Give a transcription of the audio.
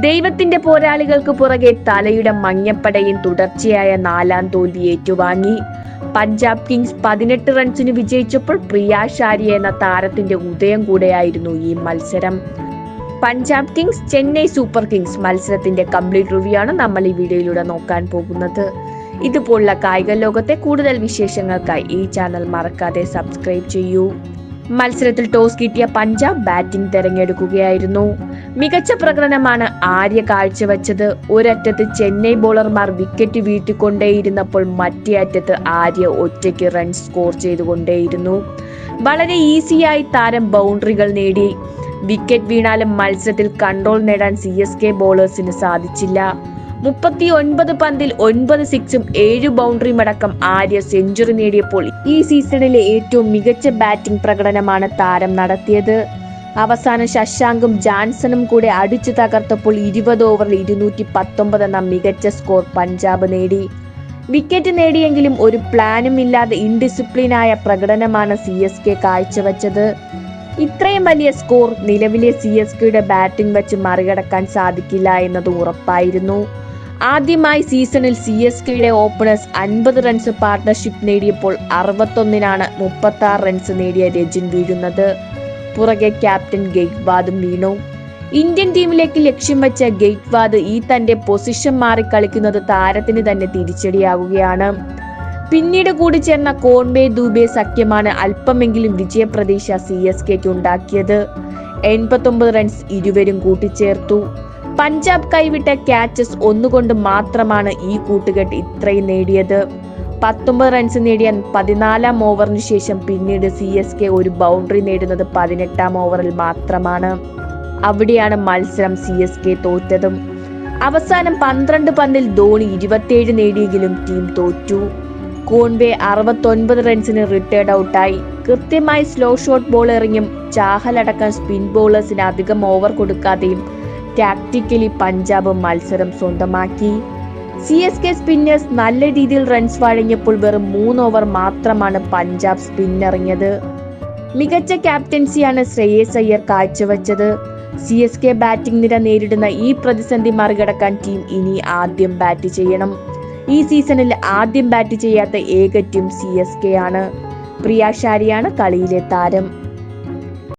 ദൈവത്തിന്റെ പോരാളികൾക്ക് പുറകെ തലയുടെ മഞ്ഞപ്പടയും തുടർച്ചയായ 4ാം തോൽവി ഏറ്റുവാങ്ങി. പഞ്ചാബ് കിങ്സ് 18 റൺസിന് വിജയിച്ചപ്പോൾ പ്രിയ ഷാരി എന്ന താരത്തിന്റെ ഉദയം കൂടെയായിരുന്നു ഈ മത്സരം. Punjab Kings Chennai super Kings മത്സരത്തിന്റെ കംപ്ലീറ്റ് റിവ്യൂ ആണ് നമ്മൾ ഈ വീഡിയോയിലൂടെ നോക്കാൻ പോകുന്നത്. ഇതുപോലുള്ള കായിക ലോകത്തെ കൂടുതൽ വിശേഷങ്ങൾക്കായി ഈ ചാനൽ മറക്കാതെ സബ്സ്ക്രൈബ് ചെയ്യൂ. മത്സരത്തിൽ ടോസ് കിട്ടിയ പഞ്ചാബ് ബാറ്റിംഗ് തെരഞ്ഞെടുക്കുകയായിരുന്നു. മികച്ച പ്രകടനമാണ് ആര്യ കാഴ്ചവെച്ചത്. ഒരറ്റത്ത് ചെന്നൈ ബോളർമാർ വിക്കറ്റ് വീഴ്ത്തിക്കൊണ്ടേയിരുന്നപ്പോൾ മറ്റേ അറ്റത്ത് ആര്യ ഒറ്റയ്ക്ക് റൺസ് സ്കോർ ചെയ്തുകൊണ്ടേയിരുന്നു. വളരെ ഈസിയായി താരം ബൗണ്ടറികൾ നേടി. വിക്കറ്റ് വീണാലും മത്സരത്തിൽ കൺട്രോൾ നേടാൻ CSK ബോളേഴ്സിന് സാധിച്ചില്ല. 39 പന്തിൽ 9 സിക്സും 7 ബൗണ്ടറിയും അടക്കം ആര്യ സെഞ്ചുറി നേടിയപ്പോൾ ഈ സീസണിലെ ഏറ്റവും മികച്ച ബാറ്റിംഗ് പ്രകടനമാണ് താരം നടത്തിയത്. അവസാനം ശശാങ്കും ജാൻസണും കൂടെ അടിച്ചു തകർത്തപ്പോൾ 20 ഓവറിൽ 219 എന്ന മികച്ച സ്കോർ പഞ്ചാബ് നേടി. വിക്കറ്റ് നേടിയെങ്കിലും ഒരു പ്ലാനും ഇല്ലാതെ ഇൻഡിസിപ്ലിനായ പ്രകടനമാണ് CSK കാഴ്ചവെച്ചത്. ഇത്രയും വലിയ സ്കോർ നിലവിലെ CSKയുടെ ബാറ്റിംഗ് വെച്ച് മറികടക്കാൻ സാധിക്കില്ല എന്നത് ഉറപ്പായിരുന്നു. ആദ്യമായി സീസണിൽ CSKയുടെ ഓപ്പണേഴ്സ് 50 റൺസ് പാർട്ണർഷിപ്പ് നേടിയപ്പോൾ 61-നാണ് 36 റൺസ് നേടിയ രജിൻ വീഴുന്നത്. പുറകെ ക്യാപ്റ്റൻ ഗെയ്ക്വാദും വീണു. ഇന്ത്യൻ ടീമിലേക്ക് ലക്ഷ്യം വെച്ച ഗെയ്ക്വാദ് ഈ തന്റെ പൊസിഷൻ മാറി കളിക്കുന്നത് താരത്തിന് തന്നെ തിരിച്ചടിയാവുകയാണ്. പിന്നീട് കൂടി ചേർന്ന കോൺവേ ദൂബെ സഖ്യമാണ് അല്പമെങ്കിലും വിജയപ്രതീക്ഷ CSKയ്ക്ക് ഉണ്ടാക്കിയത്. 89 റൺസ് ഇരുവരും കൂട്ടിച്ചേർത്തു. പഞ്ചാബ് കൈവിട്ട ക്യാച്ചസ് ഒന്നുകൊണ്ട് മാത്രമാണ് ഈ കൂട്ടുകെട്ട് ഇത്രയും നേടിയത്. 19 റൺസ് നേടിയ 14ാം ഓവറിന് ശേഷം പിന്നീട് CSK ഒരു ബൗണ്ടറി നേടുന്നത് 18ാം ഓവറിൽ മാത്രമാണ്. അവിടെയാണ് മത്സരം CSK തോറ്റതും. അവസാനം 12 പന്തിൽ ധോണി 27 നേടിയെങ്കിലും ടീം തോറ്റു. കോൺവേ 69 റൺസിന് റിട്ടയർഡ് ഔട്ടായി. കൃത്യമായി സ്ലോ ഷോട്ട് ബോൾ എറിഞ്ഞും ചാഹലടക്കം സ്പിൻ ബോളേഴ്സിന് അധികം ഓവർ കൊടുക്കാതെയും ടാക്ടിക്കലി പഞ്ചാബ് മത്സരം സ്വന്തമാക്കി. CSK സ്പിന്നേഴ്സ് നല്ല രീതിയിൽ റൺസ് വഴങ്ങിയപ്പോൾ വെറും 3 ഓവർ മാത്രമാണ് പഞ്ചാബ് സ്പിന്നെറിഞ്ഞത്. മികച്ച ക്യാപ്റ്റൻസിയാണ് ശ്രേയസ് അയ്യർ കാഴ്ചവെച്ചത്. CSK ബാറ്റിംഗ് നിര നേരിടുന്ന ഈ പ്രതിസന്ധി മറികടക്കാൻ ടീം ഇനി ആദ്യം ബാറ്റ് ചെയ്യണം. ഈ സീസണിൽ ആദ്യം ബാറ്റ് ചെയ്യാത്ത ഏക ടീം CSK ആണ്. പ്രിയ ഷാരിയാണ് കളിയിലെ താരം.